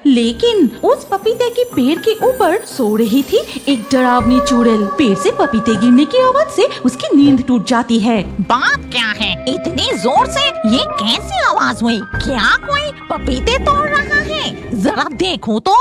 लेकिन उस पपीते के पेड़ के ऊपर सो रही थी एक डरावनी चुड़ैल। पेड़ से पपीते गिरने की आवाज से उसकी नींद टूट जाती है। बात क्या है, इतनी जोर से ये कैसी आवाज हुई? क्या कोई पपीते तोड़ रहा है? जरा देखो तो।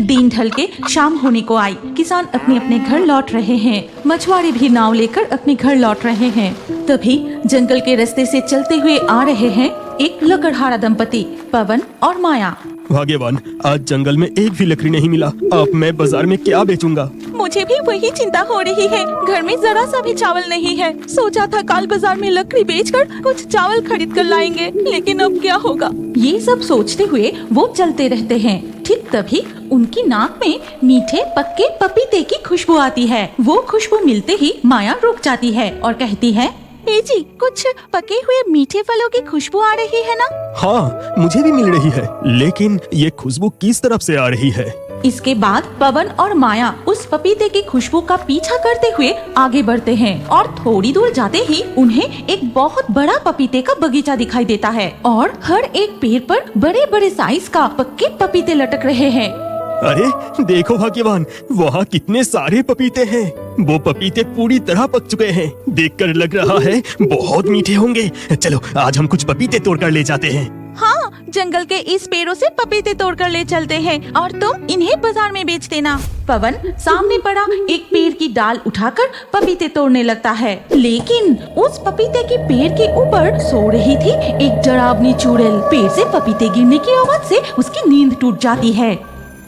दिन ढल के शाम होने को आई। किसान अपने अपने घर लौट रहे हैं। मछुआरे भी नाव लेकर अपने घर लौट रहे हैं। तभी जंगल के रास्ते से चलते हुए आ रहे हैं एक लकड़हारा दंपति, पवन और माया। भाग्यवान, आज जंगल में एक भी लकड़ी नहीं मिला। अब मैं बाजार में क्या बेचूंगा? मुझे भी वही चिंता हो रही है। घर में जरा सा भी चावल नहीं है। सोचा था कल बाजार में लकड़ी बेचकर कुछ चावल खरीद कर लाएंगे, लेकिन अब क्या होगा? ये सब सोचते हुए वो चलते रहते हैं। ठीक तभी उनकी नाक में मीठे पक्के पपीते की खुशबू आती है। वो खुशबू मिलते ही माया रुक जाती है और कहती है, ए जी, कुछ पके हुए मीठे फलों की खुशबू आ रही है ना? हाँ, मुझे भी मिल रही है, लेकिन ये खुशबू किस तरफ से आ रही है? इसके बाद पवन और माया उस पपीते की खुशबू का पीछा करते हुए आगे बढ़ते हैं और थोड़ी दूर जाते ही उन्हें एक बहुत बड़ा पपीते का बगीचा दिखाई देता है और हर एक पेड़ पर बड़े बड़े साइज का पक्के पपीते लटक रहे हैं। अरे देखो भाग्यवान, वहाँ कितने सारे पपीते हैं। वो पपीते पूरी तरह पक चुके हैं। देखकर लग रहा है बहुत मीठे होंगे। चलो आज हम कुछ पपीते तोड़ कर ले जाते हैं। हाँ, जंगल के इस पेड़ों से पपीते तोड़कर ले चलते हैं और तुम इन्हें बाजार में बेच देना। पवन सामने पड़ा एक पेड़ की डाल उठाकर पपीते तोड़ने लगता है, लेकिन उस पपीते के पेड़ के ऊपर सो रही थी एक डरावनी चुड़ैल। पेड़ से पपीते गिरने की आवाज से उसकी नींद टूट जाती है।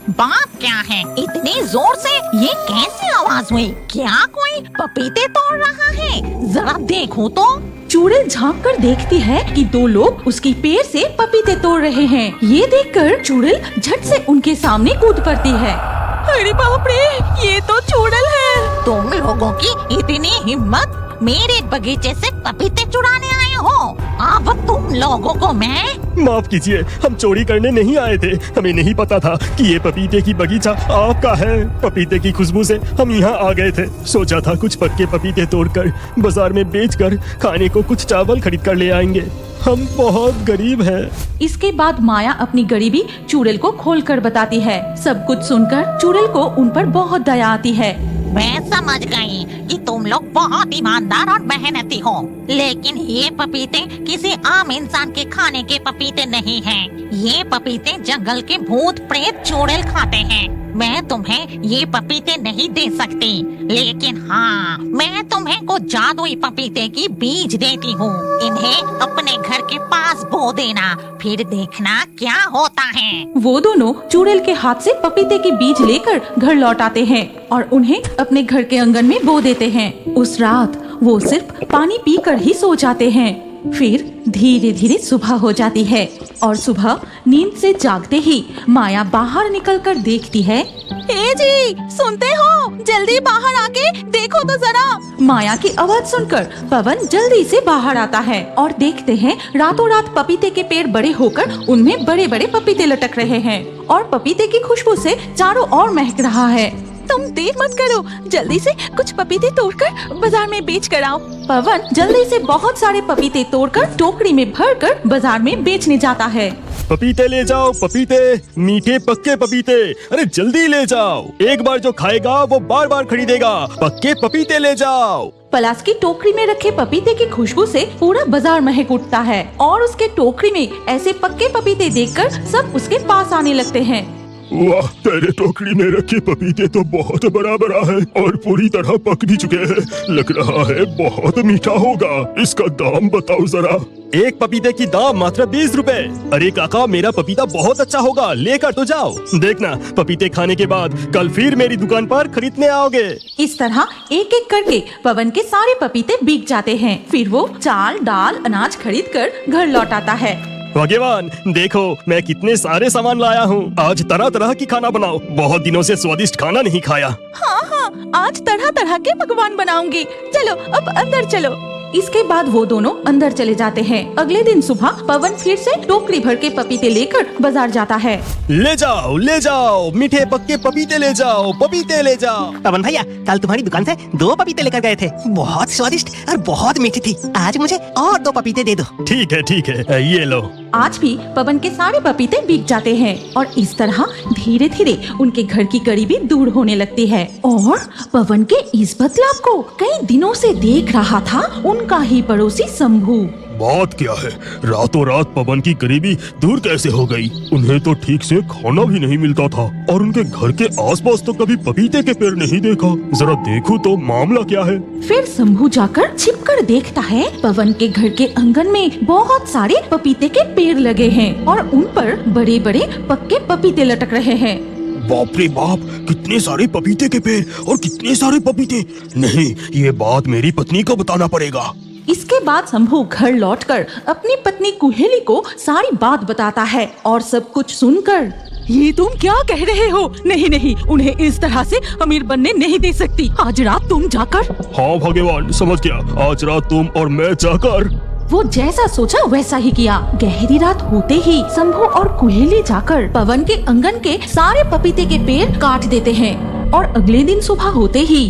बात क्या है, इतनी जोर से ये कैसी आवाज हुई? क्या कोई पपीते तोड़ रहा है? जरा देखो तो। चुड़ैल झांक कर देखती है कि दो लोग उसकी पेड़ से पपीते तोड़ रहे हैं। ये देखकर चुड़ैल झट से उनके सामने कूद पड़ती है। अरे बाप रे, ये तो चुड़ैल है। तुम लोगों की इतनी हिम्मत, मेरे बगीचे से पपीते चुराने आए हो? अब तुम लोगों को मैं माफ कीजिए, हम चोरी करने नहीं आए थे। हमें नहीं पता था कि ये पपीते की बगीचा आपका है। पपीते की खुशबू से हम यहाँ आ गए थे। सोचा था कुछ पक्के पपीते तोड़कर बाजार में बेचकर खाने को कुछ चावल खरीद कर ले आएंगे। हम बहुत गरीब हैं। इसके बाद माया अपनी गरीबी चुड़ैल को खोलकर बताती है। सब कुछ सुनकर चुड़ैल को उन पर बहुत दया आती है। मैं समझ गई कि तुम लोग बहुत ईमानदार और मेहनती हो, लेकिन ये पपीते किसी आम इंसान के खाने के पपीते नहीं हैं। ये पपीते जंगल के भूत प्रेत चुड़ैल खाते हैं। मैं तुम्हें ये पपीते नहीं दे सकती, लेकिन हाँ, मैं तुम्हें कुछ जादुई पपीते की बीज देती हूँ। इन्हें अपने घर के पास बो देना, फिर देखना क्या होता है। वो दोनों चुड़ैल के हाथ से पपीते के बीज लेकर घर लौट आते हैं और उन्हें अपने घर के आंगन में बो देते हैं। उस रात वो सिर्फ पानी पीकर ही सो जाते हैं। फिर धीरे धीरे सुबह हो जाती है और सुबह नींद से जागते ही माया बाहर निकलकर देखती है। ए जी, सुनते हो? जल्दी बाहर आके देखो तो जरा। माया की आवाज सुनकर पवन जल्दी से बाहर आता है और देखते हैं रातों रात पपीते के पेड़ बड़े होकर उनमें बड़े बड़े पपीते लटक रहे हैं और पपीते की खुशबू से चारों ओर महक रहा है। तुम देर मत करो, जल्दी से कुछ पपीते तोड़कर बाजार में बेच कर आओ। पवन जल्दी से बहुत सारे पपीते तोड़कर टोकरी में भरकर बाजार में बेचने जाता है। पपीते ले जाओ, पपीते, मीठे पक्के पपीते। अरे जल्दी ले जाओ, एक बार जो खाएगा वो बार बार खरीदेगा। पक्के पपीते ले जाओ। पलाश की टोकरी में रखे पपीते की खुशबू से पूरा बाजार महक उठता है और उसके टोकरी में ऐसे पक्के पपीते देखकर सब उसके पास आने लगते हैं। वाह, तेरे टोकरी में रखे पपीते तो बहुत बड़ा बड़ा है और पूरी तरह पक भी चुके हैं। लग रहा है बहुत मीठा होगा। इसका दाम बताओ जरा। एक पपीते की दाम मात्र 20 रुपए। अरे काका, मेरा पपीता बहुत अच्छा होगा, लेकर तो जाओ। देखना, पपीते खाने के बाद कल फिर मेरी दुकान पर खरीदने आओगे। इस तरह एक एक करके पवन के सारे पपीते बिक जाते हैं। फिर वो चाल, दाल, अनाज खरीद कर घर लौट आता है। भाग्यवान, देखो मैं कितने सारे सामान लाया हूँ। आज तरह तरह की खाना बनाओ। बहुत दिनों से स्वादिष्ट खाना नहीं खाया। हाँ, आज तरह तरह के पकवान बनाऊंगी। चलो अब अंदर चलो। इसके बाद वो दोनों अंदर चले जाते हैं। अगले दिन सुबह पवन फिर से टोकरी भर के पपीते लेकर बाजार जाता है। ले जाओ, मीठे पक्के पपीते ले जाओ, पपीते ले जाओ। पवन भैया, कल तुम्हारी दुकान से 2 पपीते लेकर गए थे। बहुत स्वादिष्ट और बहुत मीठी थी। आज मुझे और 2 पपीते दे दो। ठीक है, ये लो। आज भी पवन के सारे पपीते बिक जाते हैं और इस तरह धीरे धीरे उनके घर की गरीबी दूर होने लगती है। और पवन के इस बदलाव को कई दिनों से देख रहा था उनका ही पड़ोसी शंभू। बात क्या है, रातों रात पवन की गरीबी दूर कैसे हो गई? उन्हें तो ठीक से खाना भी नहीं मिलता था और उनके घर के आसपास तो कभी पपीते के पेड़ नहीं देखा। जरा देखूं तो मामला क्या है। फिर शंभू जाकर छिपकर देखता है पवन के घर के आंगन में बहुत सारे पपीते के पेड़ लगे हैं और उन पर बड़े बड़े पक्के पपीते लटक रहे हैं। बाप रे बाप, कितने सारे पपीते के पेड़ और कितने सारे पपीते। नहीं, ये बात मेरी पत्नी को बताना पड़ेगा। इसके बाद शंभू घर लौटकर अपनी पत्नी कुहेली को सारी बात बताता है और सब कुछ सुनकर, ये तुम क्या कह रहे हो? नहीं नहीं, उन्हें इस तरह से अमीर बनने नहीं दे सकती। आज रात तुम जाकर। हाँ भगवान, समझ गया। आज रात तुम और मैं जाकर। वो जैसा सोचा वैसा ही किया। गहरी रात होते ही शंभू और कुहेली जाकर पवन के आंगन के सारे पपीते के पेड़ काट देते हैं और अगले दिन सुबह होते ही,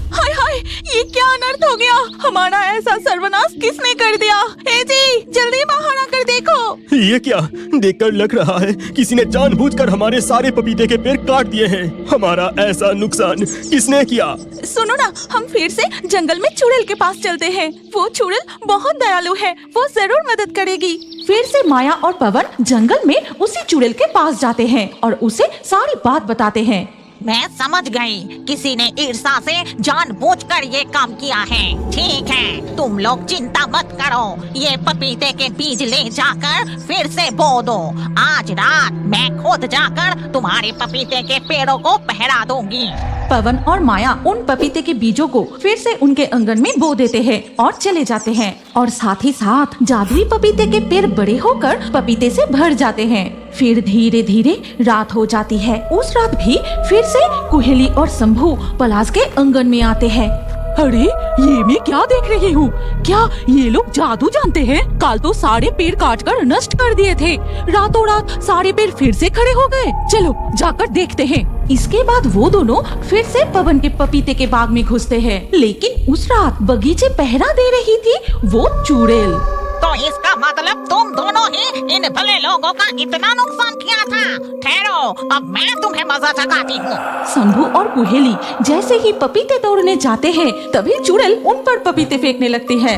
हाय हाय, ये क्या अनर्थ हो गया? हमारा ऐसा सर्वनाश किसने कर दिया? हे जी, जल्दी बाहर आकर देखो। ये क्या? देखकर लग रहा है किसी ने जानबूझकर हमारे सारे पपीते के पेड़ काट दिए हैं। हमारा ऐसा नुकसान किसने किया? सुनो ना, हम फिर से जंगल में चुड़ैल के पास चलते हैं। वो चुड़ैल बहुत दयालु है, वो जरूर मदद करेगी। फिर से माया और पवन जंगल में उसी चुड़ैल के पास जाते हैं और उसे सारी बात बताते हैं। मैं समझ गई, किसी ने ईर्ष्या से जानबूझकर ये काम किया है। ठीक है, तुम लोग चिंता मत करो, ये पपीते के बीज ले जाकर फिर से बो दो। आज रात मैं खुद जाकर तुम्हारे पपीते के पेड़ों को पहरा दूंगी। पवन और माया उन पपीते के बीजों को फिर से उनके आंगन में बो देते हैं और चले जाते हैं और साथ ही साथ जादुई पपीते के पेड़ बड़े होकर पपीते से भर जाते हैं। फिर धीरे धीरे रात हो जाती है। उस रात भी फिर से कुहेली और शंभू पलाश के आंगन में आते हैं। अरे, ये मैं क्या देख रही हूँ? क्या ये लोग जादू जानते हैं? कल तो सारे पेड़ काटकर नष्ट कर दिए थे, रातों रात सारे पेड़ फिर से खड़े हो गए। चलो जाकर देखते हैं। इसके बाद वो दोनों फिर से पवन के पपीते के बाग में घुसते हैं, लेकिन उस रात बगीचे पहरा दे रही थी वो चुड़ैल। तो इसका मतलब तुम दोनों ही इन भले लोगों का इतना नुकसान किया था। ठहरो, अब मैं तुम्हें मजा चखाती हूँ। शंभू और कुहेली जैसे ही पपीते तोड़ने जाते हैं तभी चुड़ैल उन पर पपीते फेंकने लगती है।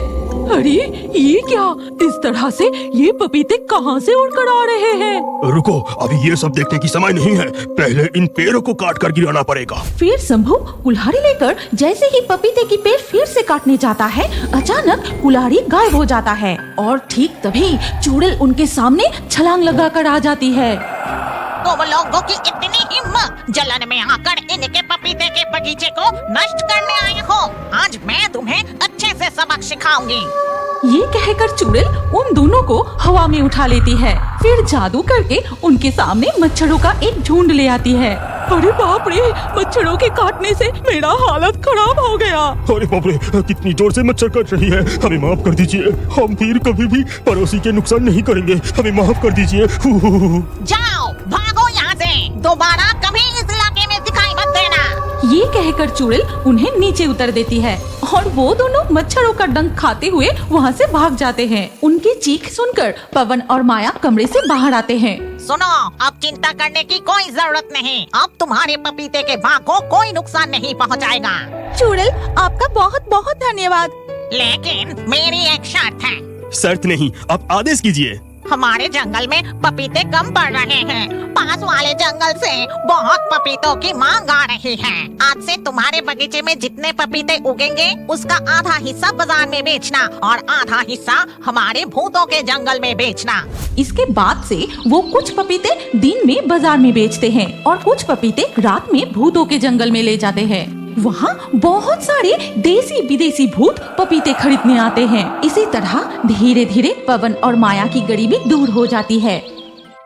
अरे, ये क्या? इस तरह से ये पपीते कहाँ से उड़कर आ रहे हैं? रुको, अभी ये सब देखने की समय नहीं है। पहले इन पेड़ों को काट कर गिराना पड़ेगा। फिर शंभू कुल्हाड़ी लेकर जैसे ही पपीते की पेड़ फिर से काटने जाता है, अचानक कुल्हाड़ी गायब हो जाता है और ठीक तभी चुड़ैल उनके सामने छलांग लगाकर आ जाती है। तुम लोगों की इतनी हिम्मत, जलन में आकर इनके पपीते के बगीचे को नष्ट करने आए हो। आज मैं तुम्हें अच्छे से सबक सिखाऊंगी। ये कहकर चुड़ैल उन दोनों को हवा में उठा लेती है, फिर जादू करके उनके सामने मच्छरों का एक झुंड ले आती है। अरे बाप रे, मच्छरों के काटने से मेरा हालत खराब हो गया। अरे बाप रे, कितनी जोर से मच्छर काट रही है। हमें माफ कर दीजिए, हम फिर कभी भी पड़ोसी के नुकसान नहीं करेंगे। हमें माफ कर दीजिए। जाओ, भागो यहाँ से, दोबारा कभी इस इलाके में दिखाई मत देना। ये कहकर चुड़ैल उन्हें नीचे उतर देती है और वो दोनों मच्छरों का डंक खाते हुए वहाँ से भाग जाते हैं। उनकी चीख सुनकर पवन और माया कमरे से बाहर आते हैं। सुनो, अब चिंता करने की कोई जरूरत नहीं। अब तुम्हारे पपीते के बाग को कोई नुकसान नहीं पहुँचाएगा। चुड़ैल, आपका बहुत बहुत धन्यवाद। लेकिन मेरी एक शर्त है। शर्त नहीं, आप आदेश कीजिए। हमारे जंगल में पपीते कम पड़ रहे हैं। पास वाले जंगल से बहुत पपीतों की मांग आ रही है। आज से तुम्हारे बगीचे में जितने पपीते उगेंगे उसका आधा हिस्सा बाजार में बेचना और आधा हिस्सा हमारे भूतों के जंगल में बेचना। इसके बाद से वो कुछ पपीते दिन में बाजार में बेचते हैं और कुछ पपीते रात में भूतों के जंगल में ले जाते हैं। वहाँ बहुत सारे देसी विदेशी भूत पपीते खरीदने आते हैं। इसी तरह धीरे धीरे पवन और माया की गरीबी दूर हो जाती है।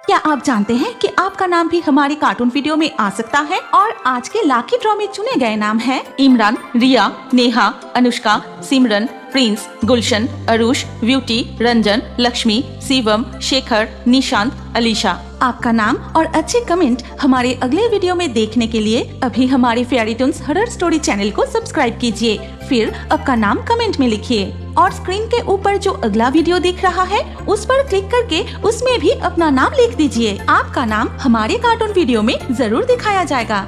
क्या आप जानते हैं कि आपका नाम भी हमारी कार्टून वीडियो में आ सकता है? और आज के लाकी ड्रॉ में चुने गए नाम हैं इमरान, रिया, नेहा, अनुष्का, सिमरन, प्रिंस, गुलशन, अरुष, ब्यूटी, रंजन, लक्ष्मी, शिवम, शेखर, निशांत, अलीशा। आपका नाम और अच्छे कमेंट हमारे अगले वीडियो में देखने के लिए अभी हमारे fairy Toons horror story channel को सब्सक्राइब कीजिए। फिर आपका नाम कमेंट में लिखिए। और स्क्रीन के ऊपर जो अगला वीडियो दिख रहा है उस पर क्लिक करके उसमें भी अपना नाम लिख दीजिए। आपका नाम हमारे कार्टून वीडियो में जरूर दिखाया जाएगा।